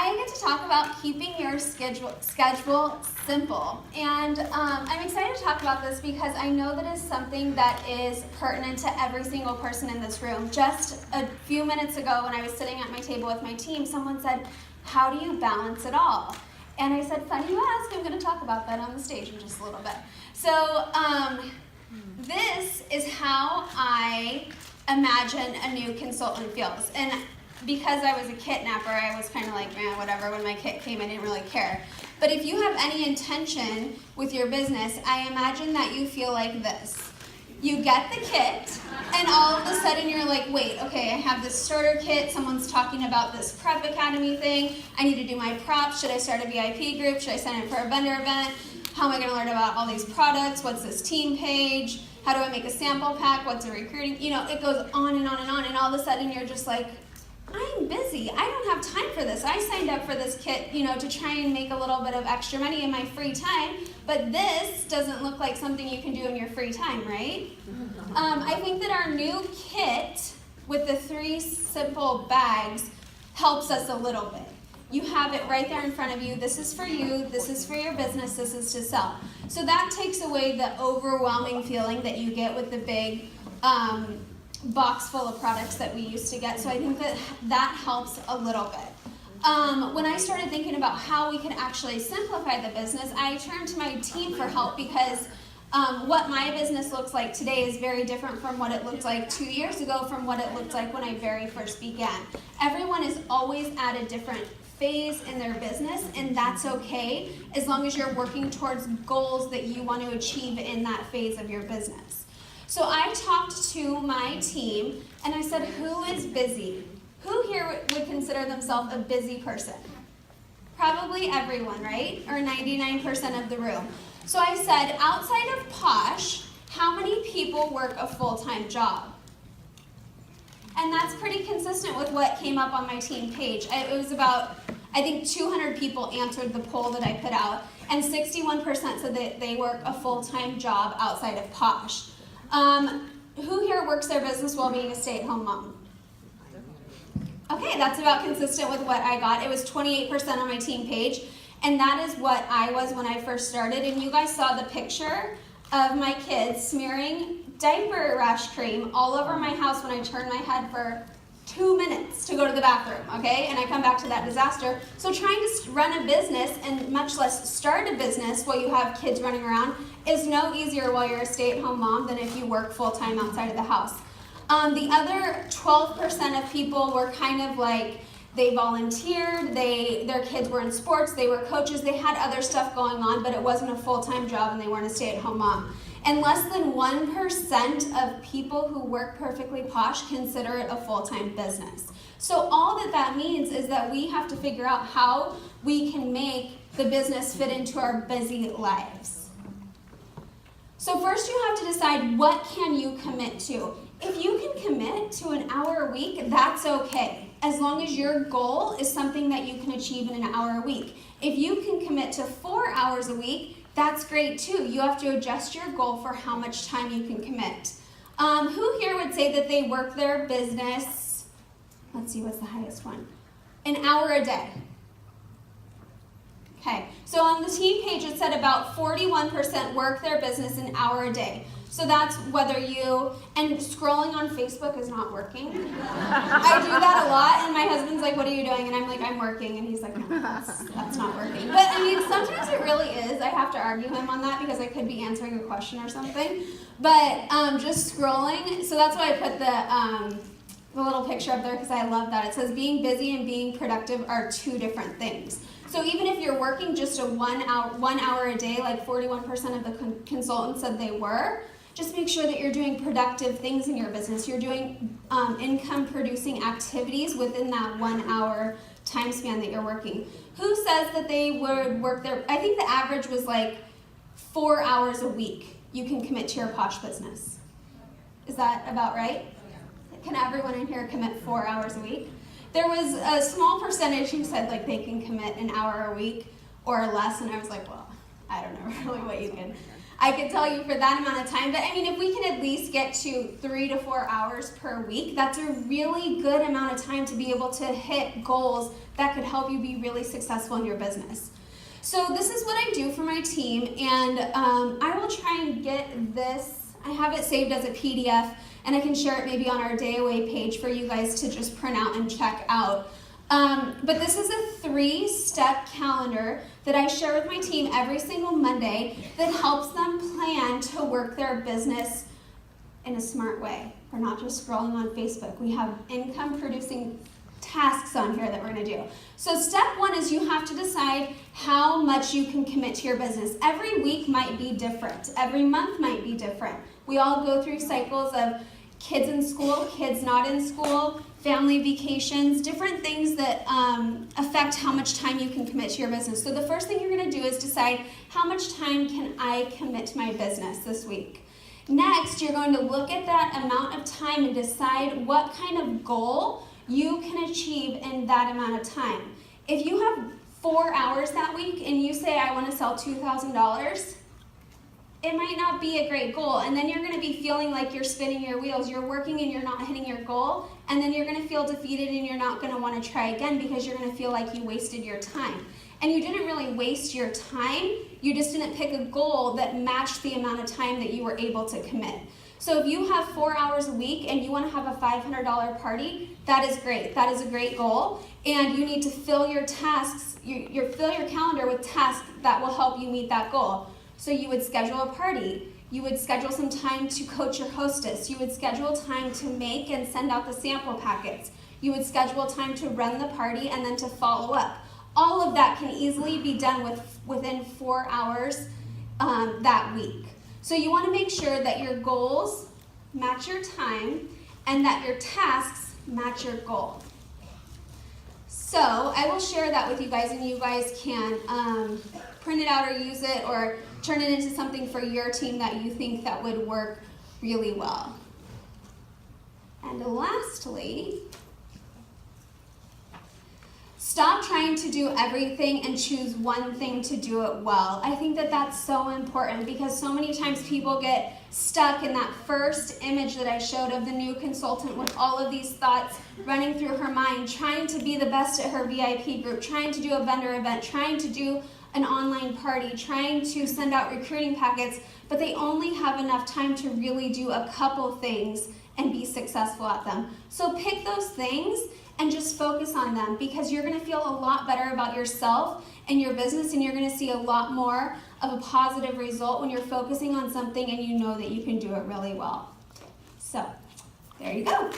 I get to talk about keeping your schedule simple. And I'm excited to talk about this because I know that is something that is pertinent to every single person in this room. Just a few minutes ago when I was sitting at my table with my team, someone said, how do you balance it all? And I said, funny you ask, I'm going to talk about that on the stage in just a little bit. So this is how I imagine a new consultant feels. And because I was a kidnapper, I was kind of like, man, whatever. When my kit came, I didn't really care. But if you have any intention with your business, I imagine that you feel like this. You get the kit, and all of a sudden you're like, wait, okay, I have this starter kit. Someone's talking about this Prep Academy thing. I need to do my props. Should I start a VIP group? Should I sign up for a vendor event? How am I going to learn about all these products? What's this team page? How do I make a sample pack? What's a recruiting? You know, it goes on and on and on, and all of a sudden you're just like, I'm busy. I don't have time for this. I signed up for this kit, to try and make a little bit of extra money in my free time, but this doesn't look like something you can do in your free time, right? I think that our new kit with the 3 simple bags helps us a little bit. You have it right there in front of you. This is for you. This is for your business. This is to sell. So that takes away the overwhelming feeling that you get with the big box full of products that we used to get. So I think that helps a little bit. When I started thinking about how we could actually simplify the business, I turned to my team for help because what my business looks like today is very different from what it looked like 2 years ago, from what it looked like when I very first began. Everyone is always at a different phase in their business, and that's okay as long as you're working towards goals that you want to achieve in that phase of your business. So I talked to my team and I said, who is busy? Who here would consider themselves a busy person? Probably everyone, right? Or 99% of the room. So I said, outside of Posh, how many people work a full-time job? And that's pretty consistent with what came up on my team page. It was about, I think 200 people answered the poll that I put out, and 61% said that they work a full-time job outside of Posh. Who here works their business while being a stay-at-home mom? Okay, that's about consistent with what I got. It was 28% on my team page, and that is what I was when I first started. And you guys saw the picture of my kids smearing diaper rash cream all over my house when I turned my head for 2 minutes to go to the bathroom, okay? And I come back to that disaster. So trying to run a business, and much less start a business while you have kids running around, is no easier while you're a stay-at-home mom than if you work full-time outside of the house. The other 12% of people were kind of like, they volunteered, their kids were in sports, they were coaches, they had other stuff going on, but it wasn't a full-time job and they weren't a stay-at-home mom. And less than 1% of people who work perfectly Posh consider it a full-time business. So all that means is that we have to figure out how we can make the business fit into our busy lives. So first you have to decide, what can you commit to? If you can commit to an hour a week, that's okay, as long as your goal is something that you can achieve in an hour a week. If you can commit to 4 hours a week, that's great too. You have to adjust your goal for how much time you can commit. Who here would say that they work their business, let's see, what's the highest one? An hour a day. Okay, so on the team page it said about 41% work their business an hour a day. So that's whether and scrolling on Facebook is not working. I do that a lot, and my husband's like, what are you doing? And I'm like, I'm working, and he's like, no, that's not working. But I mean, sometimes it really is. I have to argue him on that because I could be answering a question or something. But just scrolling, so that's why I put the little picture up there because I love that. It says being busy and being productive are 2 different things. So even if you're working just a 1 hour a day, like 41% of the consultants said they were, just make sure that you're doing productive things in your business. You're doing income-producing activities within that 1 hour time span that you're working. Who says that they would work I think the average was like 4 hours a week you can commit to your Posh business. Is that about right? Can everyone in here commit 4 hours a week? There was a small percentage who said like they can commit an hour a week or less, and I was like, well, I don't know really what you can. I could tell you for that amount of time, but I mean, if we can at least get to 3 to 4 hours per week, that's a really good amount of time to be able to hit goals that could help you be really successful in your business. So this is what I do for my team, and I will try and get this, I have it saved as a PDF, and I can share it maybe on our day away page for you guys to just print out and check out. But this is a 3-step calendar that I share with my team every single Monday that helps them plan to work their business in a smart way. We're not just scrolling on Facebook. We have income producing tasks on here that we're going to do. So step 1 is you have to decide how much you can commit to your business. Every week might be different. Every month might be different. We all go through cycles of kids in school, kids not in school, family vacations, different things that affect how much time you can commit to your business. So the first thing you're going to do is decide how much time can I commit to my business this week. Next, you're going to look at that amount of time and decide what kind of goal you can achieve in that amount of time. If you have 4 hours that week and you say, I want to sell $2,000, it might not be a great goal, and then you're going to be feeling like you're spinning your wheels. You're working and you're not hitting your goal, and then you're going to feel defeated and you're not going to want to try again because you're going to feel like you wasted your time. And you didn't really waste your time, you just didn't pick a goal that matched the amount of time that you were able to commit. So if you have 4 hours a week and you want to have a $500 party, that is great. That is a great goal, and you need to fill your tasks, fill your calendar with tasks that will help you meet that goal. So you would schedule a party, you would schedule some time to coach your hostess, you would schedule time to make and send out the sample packets, you would schedule time to run the party and then to follow up. All of that can easily be done within 4 hours that week. So you want to make sure that your goals match your time and that your tasks match your goal. So I will share that with you guys, and you guys can print it out or use it or turn it into something for your team that you think that would work really well. And lastly, stop trying to do everything and choose one thing to do it well. I think that that's so important because so many times people get stuck in that first image that I showed of the new consultant with all of these thoughts running through her mind, trying to be the best at her VIP group, trying to do a vendor event, trying to do an online party, trying to send out recruiting packets, but they only have enough time to really do a couple things and be successful at them. So pick those things and just focus on them, because you're going to feel a lot better about yourself and your business, and you're going to see a lot more of a positive result when you're focusing on something and you know that you can do it really well. So there you go.